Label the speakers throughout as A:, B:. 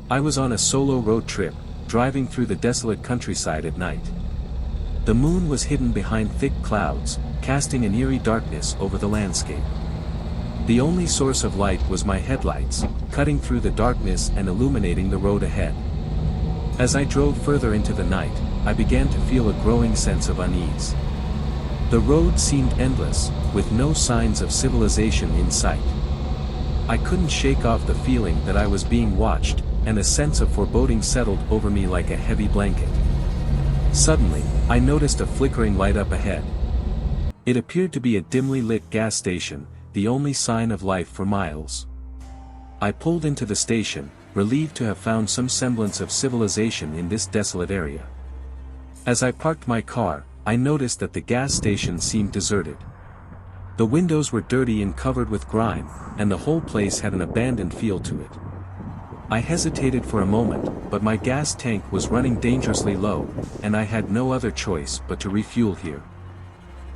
A: I was on a solo road trip, driving through the desolate countryside at night. The moon was hidden behind thick clouds, casting an eerie darkness over the landscape. The only source of light was my headlights, cutting through the darkness and illuminating the road ahead. As I drove further into the night, I began to feel a growing sense of unease. The road seemed endless, with no signs of civilization in sight. I couldn't shake off the feeling that I was being watched, and a sense of foreboding settled over me like a heavy blanket. Suddenly, I noticed a flickering light up ahead. It appeared to be a dimly lit gas station, the only sign of life for miles. I pulled into the station, relieved to have found some semblance of civilization in this desolate area. As I parked my car, I noticed that the gas station seemed deserted. The windows were dirty and covered with grime, and the whole place had an abandoned feel to it. I hesitated for a moment, but my gas tank was running dangerously low, and I had no other choice but to refuel here.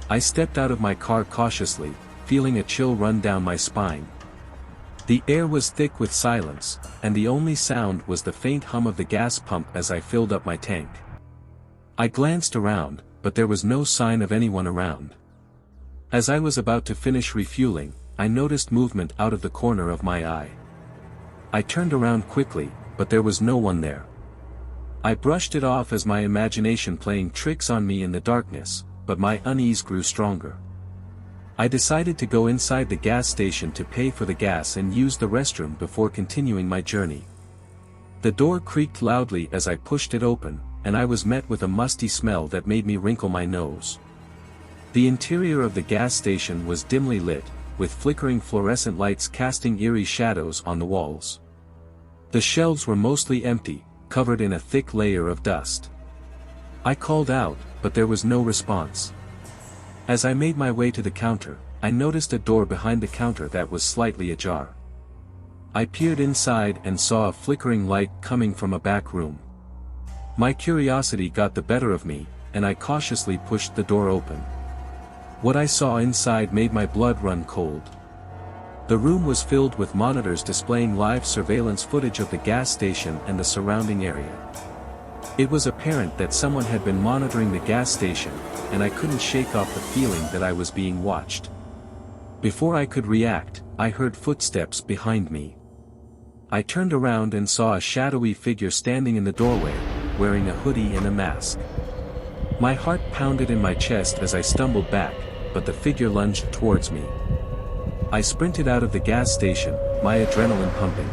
A: I stepped out of my car cautiously, feeling a chill run down my spine. The air was thick with silence, and the only sound was the faint hum of the gas pump as I filled up my tank. I glanced around, but there was no sign of anyone around. As I was about to finish refueling, I noticed movement out of the corner of my eye. I turned around quickly, but there was no one there. I brushed it off as my imagination playing tricks on me in the darkness, but my unease grew stronger. I decided to go inside the gas station to pay for the gas and use the restroom before continuing my journey. The door creaked loudly as I pushed it open, and I was met with a musty smell that made me wrinkle my nose. The interior of the gas station was dimly lit, with flickering fluorescent lights casting eerie shadows on the walls. The shelves were mostly empty, covered in a thick layer of dust. I called out, but there was no response. As I made my way to the counter, I noticed a door behind the counter that was slightly ajar. I peered inside and saw a flickering light coming from a back room. My curiosity got the better of me, and I cautiously pushed the door open. What I saw inside made my blood run cold. The room was filled with monitors displaying live surveillance footage of the gas station and the surrounding area. It was apparent that someone had been monitoring the gas station, and I couldn't shake off the feeling that I was being watched. Before I could react, I heard footsteps behind me. I turned around and saw a shadowy figure standing in the doorway, wearing a hoodie and a mask. My heart pounded in my chest as I stumbled back, but the figure lunged towards me. I sprinted out of the gas station, my adrenaline pumping.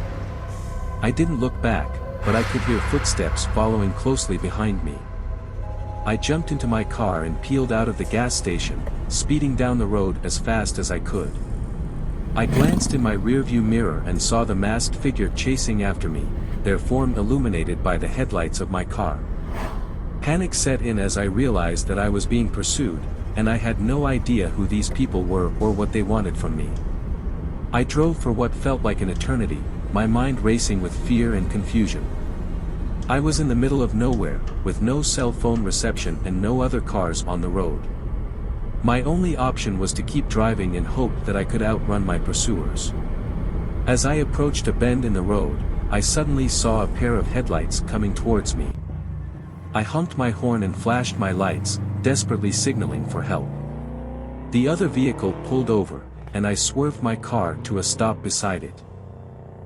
A: I didn't look back, but I could hear footsteps following closely behind me. I jumped into my car and peeled out of the gas station, speeding down the road as fast as I could. I glanced in my rearview mirror and saw the masked figure chasing after me, their form illuminated by the headlights of my car. Panic set in as I realized that I was being pursued, and I had no idea who these people were or what they wanted from me. I drove for what felt like an eternity, my mind racing with fear and confusion. I was in the middle of nowhere, with no cell phone reception and no other cars on the road. My only option was to keep driving and hope that I could outrun my pursuers. As I approached a bend in the road, I suddenly saw a pair of headlights coming towards me. I honked my horn and flashed my lights, desperately signaling for help. The other vehicle pulled over, and I swerved my car to a stop beside it.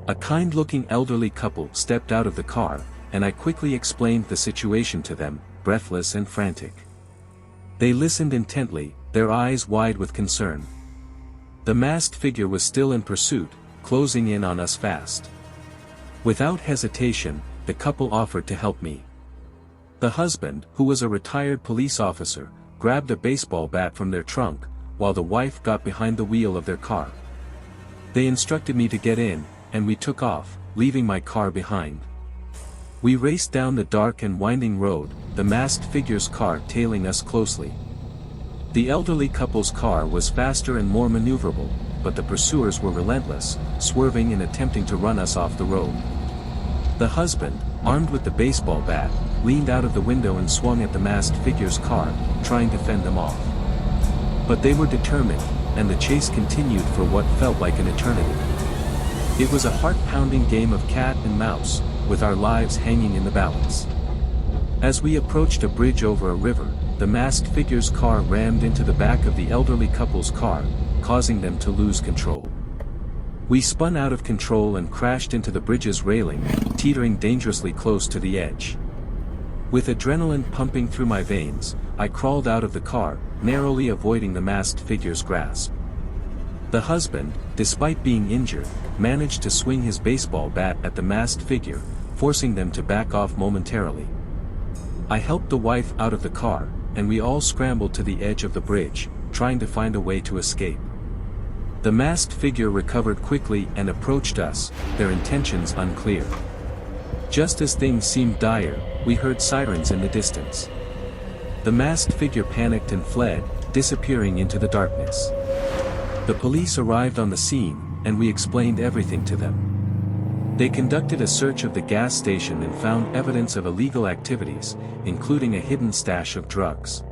A: A kind-looking elderly couple stepped out of the car, and I quickly explained the situation to them, breathless and frantic. They listened intently, their eyes wide with concern. The masked figure was still in pursuit, closing in on us fast. Without hesitation, the couple offered to help me. The husband, who was a retired police officer, grabbed a baseball bat from their trunk, while the wife got behind the wheel of their car. They instructed me to get in, and we took off, leaving my car behind. We raced down the dark and winding road, the masked figure's car tailing us closely. The elderly couple's car was faster and more maneuverable, but the pursuers were relentless, swerving and attempting to run us off the road. The husband, armed with the baseball bat, leaned out of the window and swung at the masked figure's car, trying to fend them off. But they were determined, and the chase continued for what felt like an eternity. It was a heart-pounding game of cat and mouse, with our lives hanging in the balance. As we approached a bridge over a river, the masked figure's car rammed into the back of the elderly couple's car, causing them to lose control. We spun out of control and crashed into the bridge's railing, teetering dangerously close to the edge. With adrenaline pumping through my veins, I crawled out of the car, narrowly avoiding the masked figure's grasp. The husband, despite being injured, managed to swing his baseball bat at the masked figure, forcing them to back off momentarily. I helped the wife out of the car, and we all scrambled to the edge of the bridge, trying to find a way to escape. The masked figure recovered quickly and approached us, their intentions unclear. Just as things seemed dire, we heard sirens in the distance. The masked figure panicked and fled, disappearing into the darkness. The police arrived on the scene, and we explained everything to them. They conducted a search of the gas station and found evidence of illegal activities, including a hidden stash of drugs.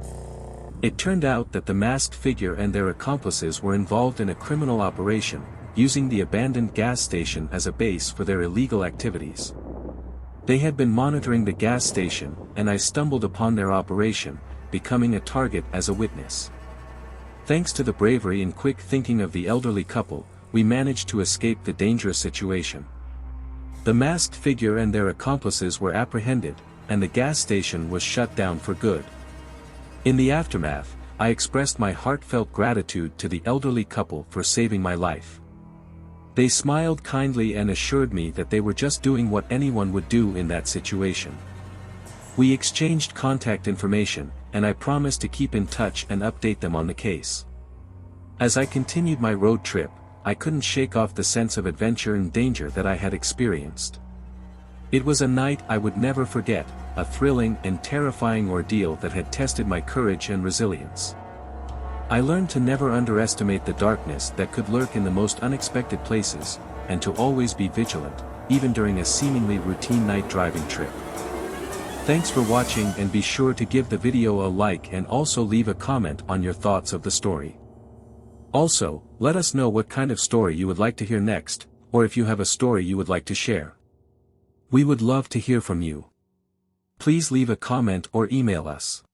A: It turned out that the masked figure and their accomplices were involved in a criminal operation, using the abandoned gas station as a base for their illegal activities. They had been monitoring the gas station, and I stumbled upon their operation, becoming a target as a witness. Thanks to the bravery and quick thinking of the elderly couple, we managed to escape the dangerous situation. The masked figure and their accomplices were apprehended, and the gas station was shut down for good. In the aftermath, I expressed my heartfelt gratitude to the elderly couple for saving my life. They smiled kindly and assured me that they were just doing what anyone would do in that situation. We exchanged contact information, and I promised to keep in touch and update them on the case. As I continued my road trip, I couldn't shake off the sense of adventure and danger that I had experienced. It was a night I would never forget, a thrilling and terrifying ordeal that had tested my courage and resilience. I learned to never underestimate the darkness that could lurk in the most unexpected places, and to always be vigilant, even during a seemingly routine night driving trip. Thanks for watching, and be sure to give the video a like and also leave a comment on your thoughts of the story. Also, let us know what kind of story you would like to hear next, or if you have a story you would like to share. We would love to hear from you. Please leave a comment or email us.